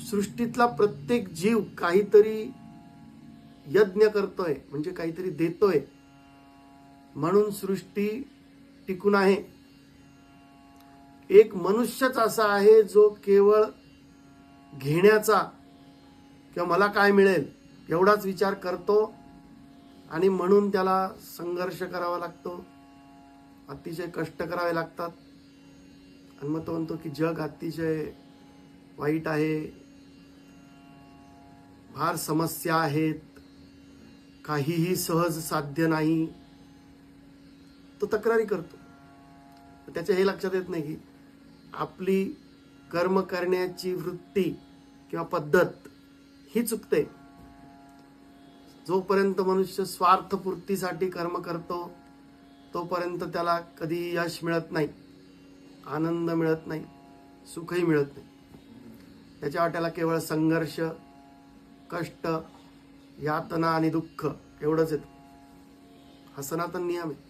सृष्टीतला प्रत्येक जीव काहीतरी यज्ञ करतोय, म्हणजे काहीतरी देतोय, म्हणून सृष्टी टिकून आहे. एक मनुष्यच असा आहे जो केवळ घेण्याचा किंवा मला काय मिळेल एवढाच विचार करतो, आणि म्हणून त्याला संघर्ष करावा लागतो, अतिशय कष्ट करावे लागतात. आणि मग तो म्हणतो की जग अतिशय वाईट आहे, फार समस्या आहेत, काहीही सहज साध्य नाही, तो तक्रारी करतो. त्याच्या हे लक्षात येत नाही की आपली कर्म करण्याची वृत्ती किंवा पद्धत ही चुकते. जोपर्यंत मनुष्य स्वार्थपूर्तीसाठी कर्म करतो तोपर्यंत त्याला कधी यश मिळत नाही, आनंद मिळत नाही, सुखही मिळत नाही. त्याच्या वाट्याला केवळ संघर्ष, कष्ट, यातना आणि दुःख एवढंच येतं. हा सनातन नियम आहे.